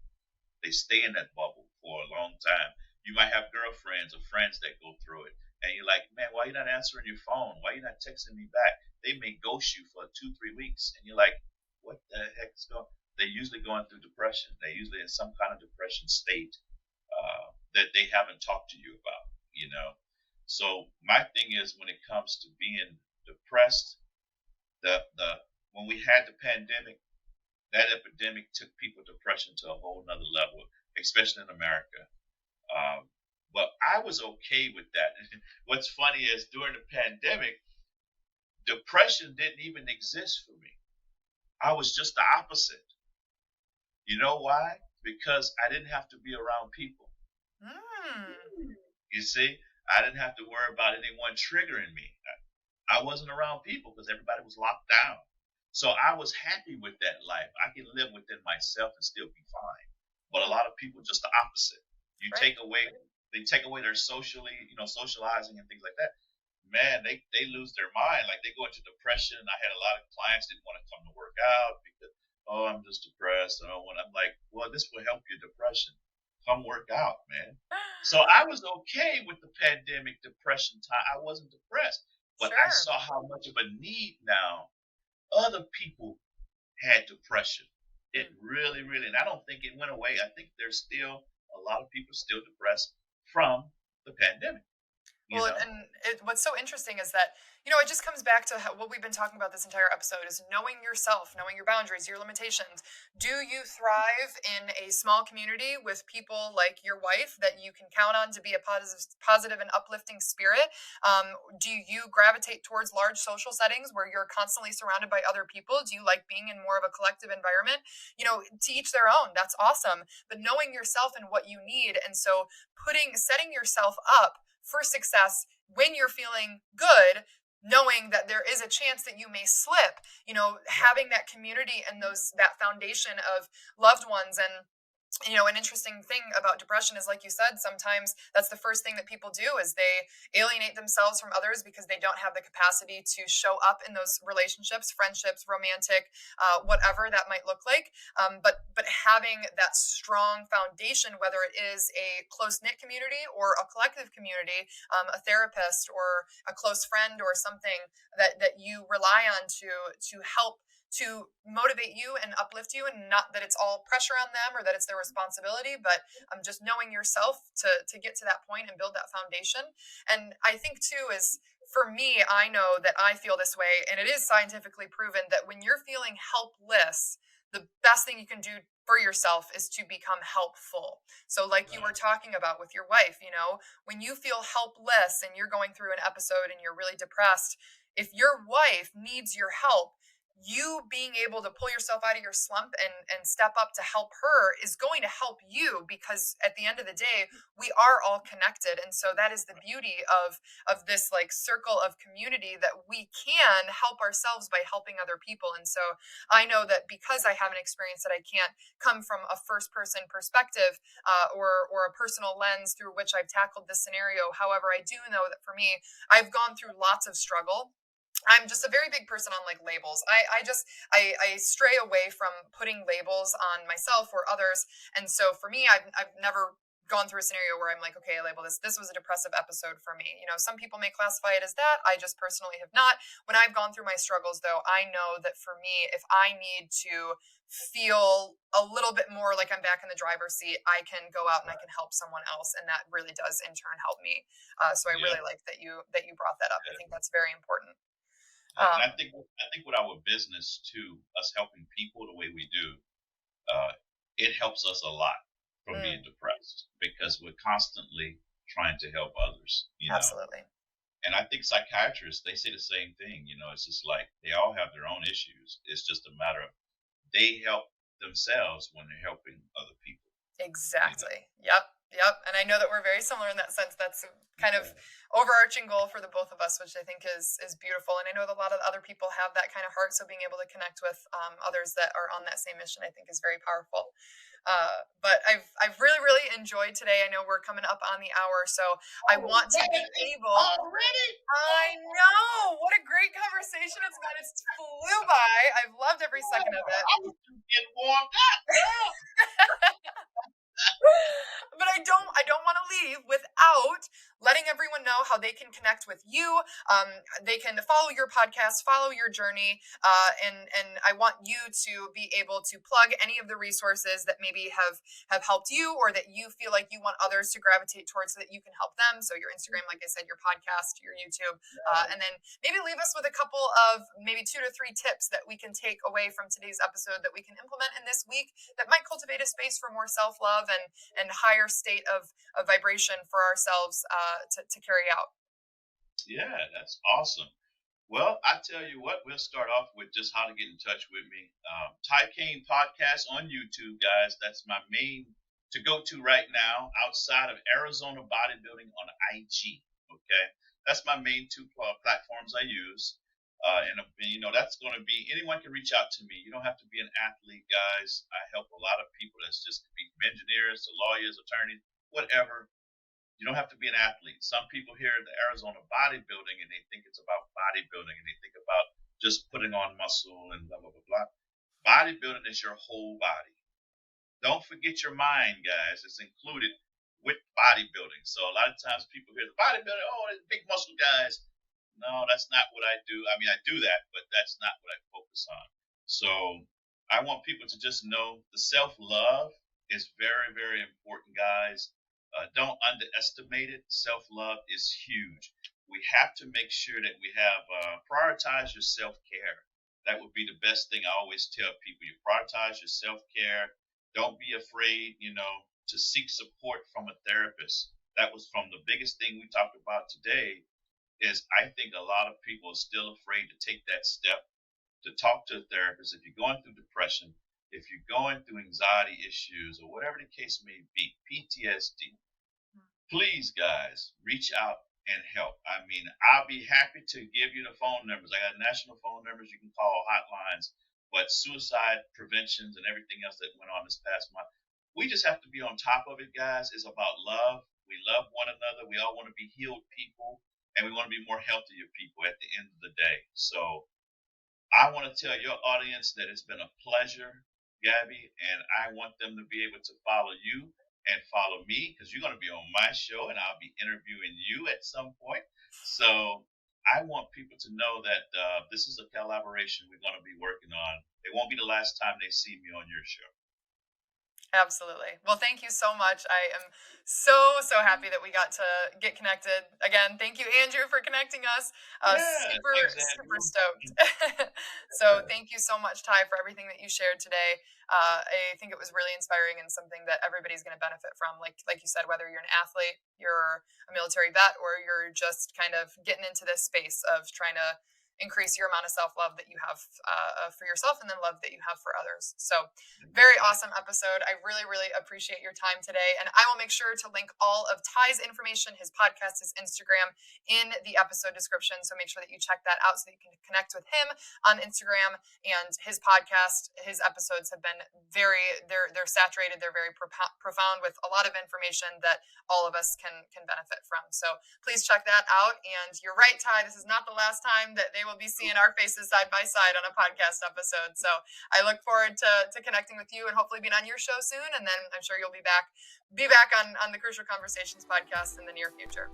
They stay in that bubble for a long time. You might have girlfriends or friends that go through it. And you're like, man, why are you not answering your phone? Why are you not texting me back? They may ghost you for 2-3 weeks. And you're like, what the heck is going on? They're usually going through depression. They're usually in some kind of depression state that they haven't talked to you about. So my thing is when it comes to being depressed, the when we had the pandemic, that epidemic took people depression to a whole nother level, especially in America. But I was okay with that. What's funny is during the pandemic, depression didn't even exist for me. I was just the opposite. You know why? Because I didn't have to be around people. You see, I didn't have to worry about anyone triggering me. I wasn't around people because everybody was locked down. So I was happy with that life. I can live within myself and still be fine. But a lot of people just the opposite. You take away, they take away their socializing and things like that. Man, they lose their mind. Like they go into depression. I had a lot of clients didn't want to come to work out because I'm just depressed. I don't want. I'm like, well, this will help your depression. Come work out, man. So I was okay with the pandemic depression time. I wasn't depressed, but I saw how much of a need now other people had depression. It really, really, and I don't think it went away. I think there's still a lot of people still depressed from the pandemic. What's so interesting is that, it just comes back to what we've been talking about this entire episode is knowing yourself, knowing your boundaries, your limitations. Do you thrive in a small community with people like your wife that you can count on to be a positive and uplifting spirit? Do you gravitate towards large social settings where you're constantly surrounded by other people? Do you like being in more of a collective environment? To each their own. That's awesome. But knowing yourself and what you need. And so setting yourself up for success when you're feeling good knowing that there is a chance that you may slip, having that community and that foundation of loved ones. And an interesting thing about depression is, like you said, sometimes that's the first thing that people do is they alienate themselves from others because they don't have the capacity to show up in those relationships, friendships, romantic, whatever that might look like. But having that strong foundation, whether it is a close knit community or a collective community, a therapist or a close friend or something that you rely on to help to motivate you and uplift you, and not that it's all pressure on them or that it's their responsibility, but just knowing yourself to get to that point and build that foundation. And I think too is, for me, I know that I feel this way, and it is scientifically proven that when you're feeling helpless, the best thing you can do for yourself is to become helpful. So like you were talking about with your wife, when you feel helpless and you're going through an episode and you're really depressed, if your wife needs your help, you being able to pull yourself out of your slump and step up to help her is going to help you, because at the end of the day, we are all connected. And so that is the beauty of this like circle of community, that we can help ourselves by helping other people. And so I know that because I have an experience that I can't come from a first person perspective, or a personal lens through which I've tackled this scenario. However, I do know that for me, I've gone through lots of struggle. I'm just a very big person on like labels. I stray away from putting labels on myself or others. And so for me, I've never gone through a scenario where I'm like, okay, I label this. This was a depressive episode for me. Some people may classify it as that. I just personally have not. When I've gone through my struggles, though, I know that for me, if I need to feel a little bit more like I'm back in the driver's seat, I can go out and I can help someone else, and that really does in turn help me. So I Yeah. really like that you brought that up. I think that's very important. And I think with our business too, us helping people the way we do, it helps us a lot from being depressed, because we're constantly trying to help others. Absolutely. And I think psychiatrists, they say the same thing. It's just like they all have their own issues. It's just a matter of they help themselves when they're helping other people. Exactly. Yep. And I know that we're very similar in that sense. That's kind of overarching goal for the both of us, which I think is beautiful. And I know that a lot of other people have that kind of heart. So being able to connect with others that are on that same mission, I think is very powerful. But I've really, really enjoyed today. I know we're coming up on the hour, so I want to be able. Already? I know. What a great conversation it's been. It's flew by. I've loved every second of it. I was getting warmed up. But I don't want to leave without letting everyone know how they can connect with you. They can follow your podcast, follow your journey, and I want you to be able to plug any of the resources that maybe have helped you, or that you feel like you want others to gravitate towards so that you can help them. So your Instagram, like I said, your podcast, your YouTube, and then maybe leave us with a couple of maybe 2 to 3 tips that we can take away from today's episode that we can implement in this week that might cultivate a space for more self-love and higher state of vibration for ourselves to carry out. Yeah, that's awesome. Well, I tell you what, we'll start off with just how to get in touch with me. Ty Kane Podcast on YouTube, guys. That's my main to go to right now, outside of Arizona Bodybuilding on IG. Okay, that's my main 2 platforms I use. And that's going to be, anyone can reach out to me. You don't have to be an athlete, guys. I help a lot of people. That's just could be engineers to lawyers, attorneys, whatever. You don't have to be an athlete. Some people hear the Arizona bodybuilding and they think it's about bodybuilding, and they think about just putting on muscle and blah, blah, blah, blah. Bodybuilding is your whole body. Don't forget your mind, guys. It's included with bodybuilding. So a lot of times people hear the bodybuilding, oh, there's big muscle guys. No, that's not what I do. I mean, I do that, but that's not what I focus on. So I want people to just know the self-love is very, very important, guys. Don't underestimate it. Self-love is huge. We have to make sure that we have prioritize your self-care. That would be the best thing I always tell people. You prioritize your self-care. Don't be afraid, to seek support from a therapist. That was from the biggest thing we talked about today is I think a lot of people are still afraid to take that step to talk to a therapist. If you're going through depression, if you're going through anxiety issues or whatever the case may be, PTSD, please, guys, reach out and help. I mean, I'll be happy to give you the phone numbers. I got national phone numbers you can call, hotlines, but suicide preventions and everything else that went on this past month, we just have to be on top of it, guys. It's about love. We love one another. We all want to be healed people, and we want to be more healthier people at the end of the day. So I want to tell your audience that it's been a pleasure, Gabby, and I want them to be able to follow you and follow me because you're going to be on my show and I'll be interviewing you at some point. So I want people to know that this is a collaboration we're going to be working on. It won't be the last time they see me on your show. Absolutely. Well, thank you so much. I am so happy that we got to get connected. Again, thank you, Andrew, for connecting us. Super stoked. So thank you so much, Ty, for everything that you shared today. I think it was really inspiring and something that everybody's going to benefit from. Like you said, whether you're an athlete, you're a military vet, or you're just kind of getting into this space of trying to increase your amount of self-love that you have for yourself and then love that you have for others. So very awesome episode. I really appreciate your time today. And I will make sure to link all of Ty's information, his podcast, his Instagram in the episode description. So make sure that you check that out so that you can connect with him on Instagram and his podcast. His episodes have been they're saturated. They're very profound with a lot of information that all of us can benefit from. So please check that out. And you're right, Ty, this is not the last time that they will be seeing our faces side by side on a podcast episode. So I look forward to connecting with you and hopefully being on your show soon. And then I'm sure you'll be back on the Crucial Conversations podcast in the near future.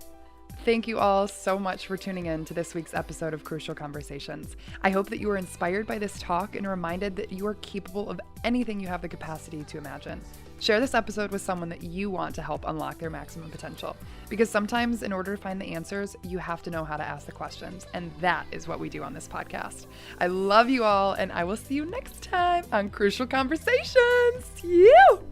Thank you all so much for tuning in to this week's episode of Crucial Conversations. I hope that you were inspired by this talk and reminded that you are capable of anything you have the capacity to imagine. Share this episode with someone that you want to help unlock their maximum potential. Because sometimes in order to find the answers, you have to know how to ask the questions. And that is what we do on this podcast. I love you all, and I will see you next time on Crucial Conversations. You!